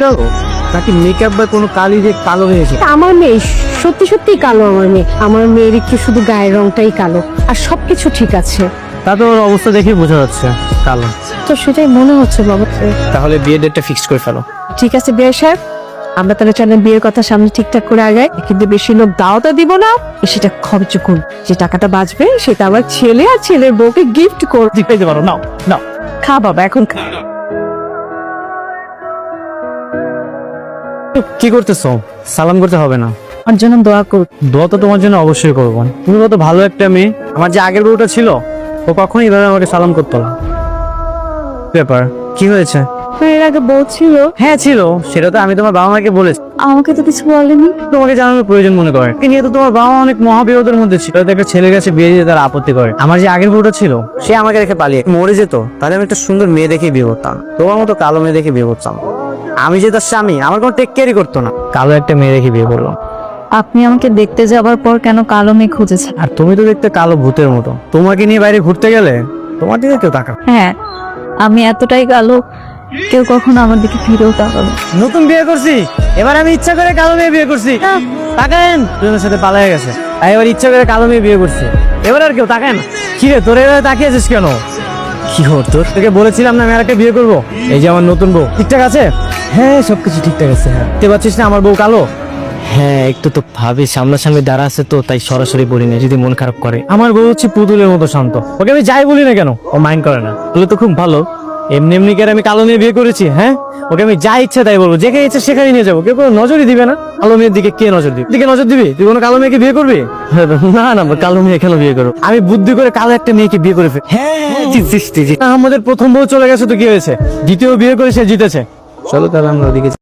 কালো নাকি মেকআপ বা কোনো কালি যে কালো হয়েছে? আমার মেয়ে সত্যি সত্যি কালো। আমার মেয়ের একটু শুধু গায়ের রংটাই কালো, আর সবকিছু ঠিক আছে। তা তো ওর অবস্থা দেখে বোঝা যাচ্ছে কালো। তো সেটাই মনে হচ্ছে বাবা। তাহলে বিয়ের ডেটটা ফিক্সড করে ফেলো। ঠিক আছে বিয়ে সাহেব, আমরা তাহলে চাইলে বিয়ের কথা সামনে ঠিকঠাক করে আগাই, কিন্তু বেশি লোক দাওয়াতও দিব না। সেটা খরচ করুন, যে টাকাটা বাঁচবে সেটা আবার ছেলে আর ছেলের বউকে গিফট করে দিতে পারো। নাও নাও, খা বাবা, এখন খা। কি করতেছো? সালাম করতে হবে না। আমার জন্য দোয়া করুন। দোয়া তো তোমার জন্য অবশ্যই করবো। তুমি কত ভালো একটা মেয়ে। আমার যে আগের বউটা ছিল ও কখনোই এভাবে আমাকে সালাম করতো না। ব্যাপার কি হয়েছে? এর আগে বউ ছিল? হ্যাঁ ছিল, সেটা তো আমি তোমার বাবা মাকে বলেছি। আমাকে তো কিছু বলেনি। তোমাকে জানানোর প্রয়োজন মনে করে নিয়ে তো তোমার বাবা অনেক মহাবিপদের মধ্যে ছিল। হয়তো একটা ছেলের কাছে বিয়ে দিতে তারা আপত্তি করে। আমার যে আগের বউটা ছিল সে আমাকে রেখে পালিয়ে মরে যেত, তাহলে আমি একটা সুন্দর মেয়ে দেখে বিয়ে করতাম। তোমার মতো কালো মেয়ে দেখে বিয়ে করতাম। আমি যে তার স্বামী, আমার কোনো টেক কেয়ারই করতো না। কালো একটা মেয়ে দেখে বিয়ে করলাম। আপনি আমাকে দেখতে যাবার পর কেন কালো মেয়ে খুঁজেছেন? আর তুমি তো দেখতে কালো ভূতের মতো। তোমাকে নিয়ে বাইরে ঘুরতে গেলে তোমার দিকে কেউ তাকাবে। হ্যাঁ, আমি এতটাই কালো, কেউ কখনো আমার দিকে ফিরেও তাকাবে। নতুন বিয়ে করছি, এবার আমি ইচ্ছা করে কালো মেয়ে বিয়ে করছি। তাকায়েন, দুজনের সাথে পালায়ে গেছে, তাই এবার ইচ্ছা করে কালো মেয়ে বিয়ে করছি। এবার আর কেউ তাকায় না। কি রে তোর এভাবে তাকিয়েছিস কেন? কি হর তোর? তোকে বলেছিলাম না আমি আর একটা বিয়ে করবো। এই যে আমার নতুন বউ ঠিকঠাক আছে? হ্যাঁ সবকিছু ঠিকঠাক আছে। হ্যাঁ দেখতে পাচ্ছিস না আমার বউ কালো? হ্যাঁ একটু তো ভাবি সামনাসামনি দাঁড়া আছে তো তাই সরাসরি বলি না, যদি মন খারাপ করে। আমার বউ হচ্ছে পুতুলের মতো শান্ত, ওকে আমি যাই বলি না কেন ও মাইন্ড করে না। তাহলে তো খুব ভালো। এমনি এমনি করে আমি কালো মেয়ে বিয়ে করেছি? হ্যাঁ, ওকে আমি যা ইচ্ছা তাই বলবো, যেখানে ইচ্ছা সেখানে নিয়ে যাবো। কেউ কোনো নজরই দিবে না। কালো মেয়ের দিকে কে নজর দিবে? দিকে নজর দিবি? তুই কোনো কালো মেয়েকে বিয়ে করবি? না না, কালো মেয়ে কেন বিয়ে করবো? আমি বুদ্ধি করে কালো একটা মেয়েকে বিয়ে করে ফেলি। হ্যাঁ আমাদের প্রথম বউ চলে গেছে তো কি হয়েছে, দ্বিতীয় বিয়ে করে সে জিতেছে। চলো তাহলে আমরা ওদিকে